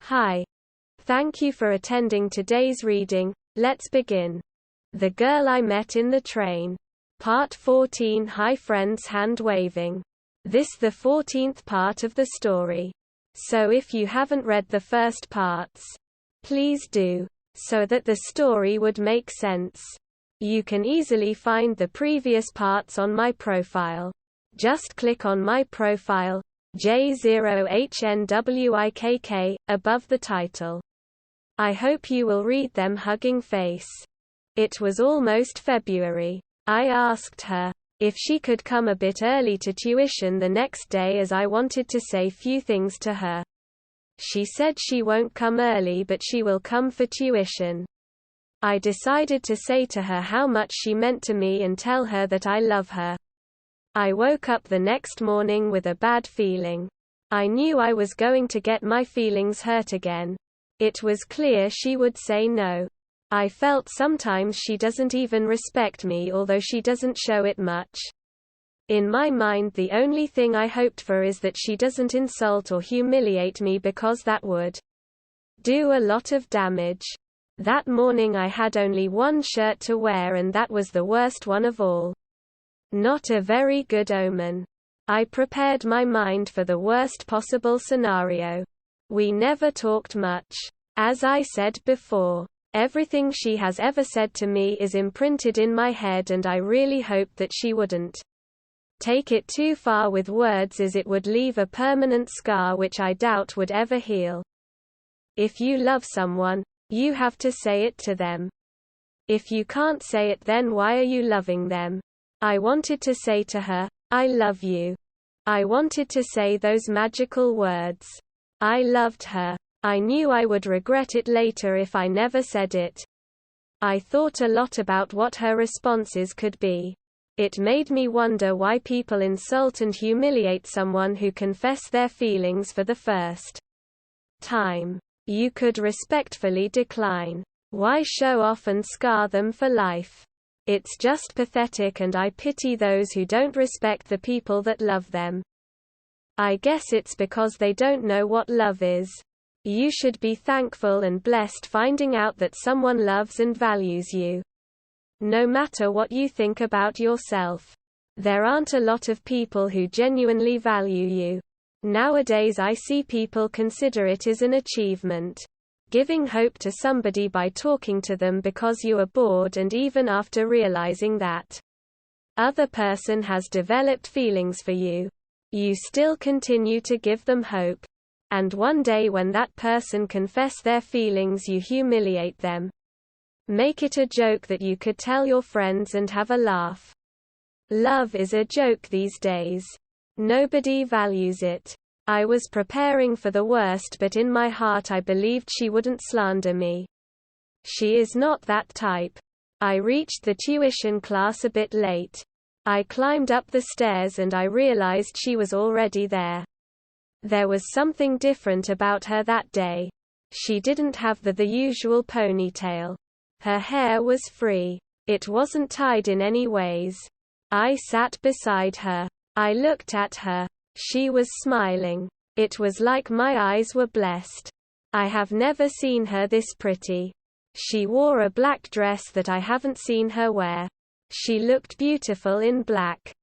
Hi. Thank you for attending today's reading. Let's begin. The Girl I Met in the Train. Part 14. Hi friends, hand waving. This the 14th part of the story. So if you haven't read the first parts, please do, so that the story would make sense. You can easily find the previous parts on my profile. Just click on my profile, J0HNWIKK, above the title. I hope you will read them hugging face. It was almost February. I asked her if she could come a bit early to tuition the next day as I wanted to say few things to her. She said she won't come early but she will come for tuition. I decided to say to her how much she meant to me and tell her that I love her. I woke up the next morning with a bad feeling. I knew I was going to get my feelings hurt again. It was clear she would say no. I felt sometimes she doesn't even respect me, although she doesn't show it much. In my mind, the only thing I hoped for is that she doesn't insult or humiliate me, because that would do a lot of damage. That morning I had only one shirt to wear, and that was the worst one of all. Not a very good omen. I prepared my mind for the worst possible scenario. We never talked much. As I said before, everything she has ever said to me is imprinted in my head, and I really hoped that she wouldn't take it too far with words, as it would leave a permanent scar which I doubt would ever heal. If you love someone, you have to say it to them. If you can't say it, then why are you loving them? I wanted to say to her, I love you. I wanted to say those magical words. I loved her. I knew I would regret it later if I never said it. I thought a lot about what her responses could be. It made me wonder why people insult and humiliate someone who confess their feelings for the first time. You could respectfully decline. Why show off and scar them for life? It's just pathetic, and I pity those who don't respect the people that love them. I guess it's because they don't know what love is. You should be thankful and blessed finding out that someone loves and values you. No matter what you think about yourself. There aren't a lot of people who genuinely value you. Nowadays I see people consider it as an achievement. Giving hope to somebody by talking to them because you are bored, and even after realizing that other person has developed feelings for you, you still continue to give them hope. And one day when that person confess their feelings, you humiliate them. Make it a joke that you could tell your friends and have a laugh. Love is a joke these days. Nobody values it. I was preparing for the worst, but in my heart I believed she wouldn't slander me. She is not that type. I reached the tuition class a bit late. I climbed up the stairs and I realized she was already there. There was something different about her that day. She didn't have the usual ponytail. Her hair was free. It wasn't tied in any ways. I sat beside her. I looked at her. She was smiling. It was like my eyes were blessed. I have never seen her this pretty. She wore a black dress that I haven't seen her wear. She looked beautiful in black.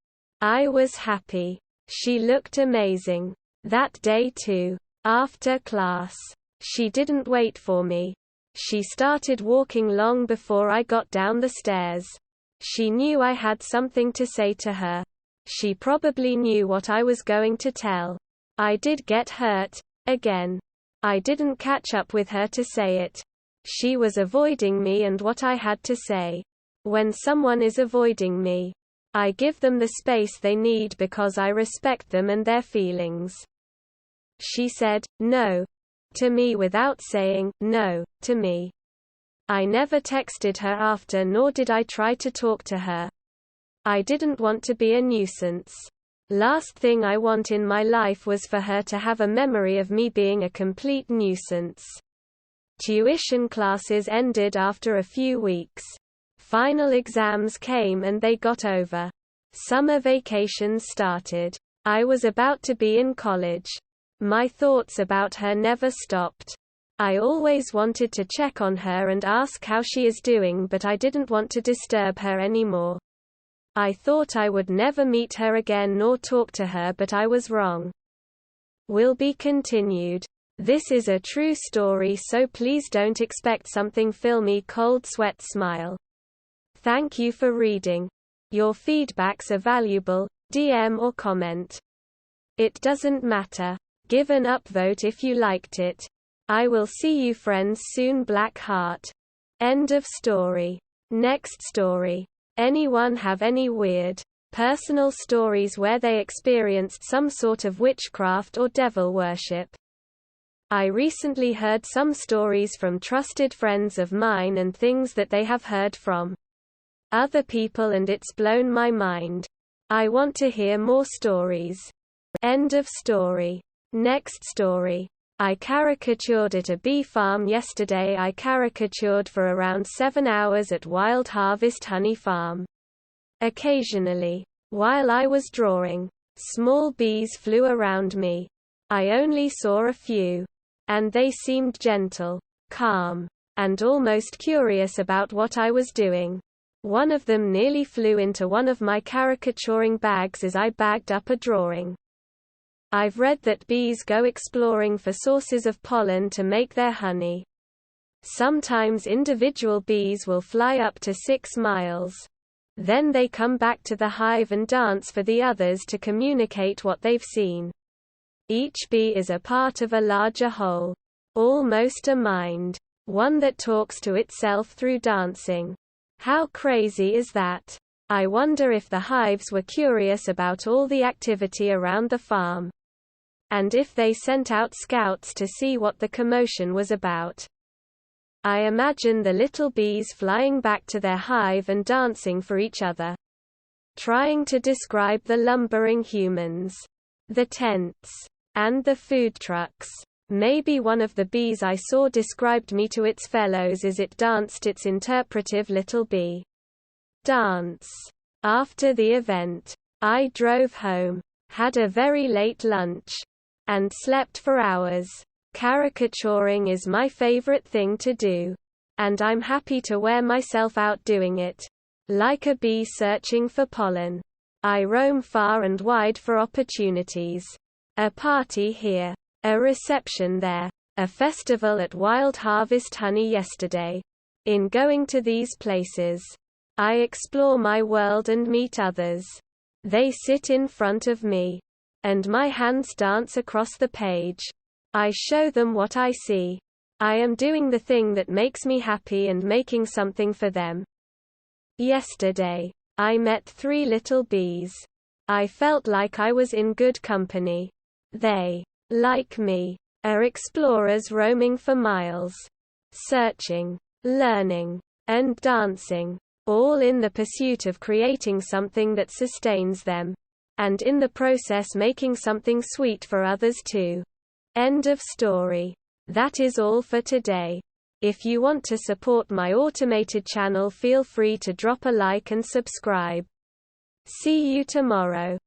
I was happy. She looked amazing. That day too. After class, she didn't wait for me. She started walking long before I got down the stairs. She knew I had something to say to her. She probably knew what I was going to tell. I did get hurt, again. I didn't catch up with her to say it. She was avoiding me and what I had to say. When someone is avoiding me, I give them the space they need because I respect them and their feelings. She said, no, to me without saying, no, to me. I never texted her after, nor did I try to talk to her. I didn't want to be a nuisance. Last thing I want in my life was for her to have a memory of me being a complete nuisance. Tuition classes ended after a few weeks. Final exams came and they got over. Summer vacations started. I was about to be in college. My thoughts about her never stopped. I always wanted to check on her and ask how she is doing, but I didn't want to disturb her anymore. I thought I would never meet her again nor talk to her, but I was wrong. Will be continued. This is a true story, so please don't expect something filmy. Cold sweat smile. Thank you for reading. Your feedbacks are valuable. DM or comment. It doesn't matter. Give an upvote if you liked it. I will see you friends soon. Black Heart. End of story. Next story. Anyone have any weird, personal stories where they experienced some sort of witchcraft or devil worship? I recently heard some stories from trusted friends of mine and things that they have heard from other people, and it's blown my mind. I want to hear more stories. End of story. Next story. I caricatured at a bee farm yesterday. I caricatured for around 7 hours at Wild Harvest Honey Farm. Occasionally, while I was drawing, small bees flew around me. I only saw a few, and they seemed gentle, calm, and almost curious about what I was doing. One of them nearly flew into one of my caricaturing bags as I bagged up a drawing. I've read that bees go exploring for sources of pollen to make their honey. Sometimes individual bees will fly up to 6 miles. Then they come back to the hive and dance for the others to communicate what they've seen. Each bee is a part of a larger whole. Almost a mind. One that talks to itself through dancing. How crazy is that? I wonder if the hives were curious about all the activity around the farm, and if they sent out scouts to see what the commotion was about. I imagine the little bees flying back to their hive and dancing for each other. Trying to describe the lumbering humans, the tents, and the food trucks. Maybe one of the bees I saw described me to its fellows as it danced its interpretive little bee dance. After the event, I drove home, had a very late lunch, and slept for hours. Caricaturing is my favorite thing to do, and I'm happy to wear myself out doing it. Like a bee searching for pollen. I roam far and wide for opportunities. A party here. A reception there. A festival at Wild Harvest Honey yesterday. In going to these places, I explore my world and meet others. They sit in front of me, and my hands dance across the page. I show them what I see. I am doing the thing that makes me happy and making something for them. Yesterday, I met 3 little bees. I felt like I was in good company. They, like me, are explorers roaming for miles, searching, learning, and dancing, all in the pursuit of creating something that sustains them, and in the process making something sweet for others too. End of story. That is all for today. If you want to support my automated channel, feel free to drop a like and subscribe. See you tomorrow.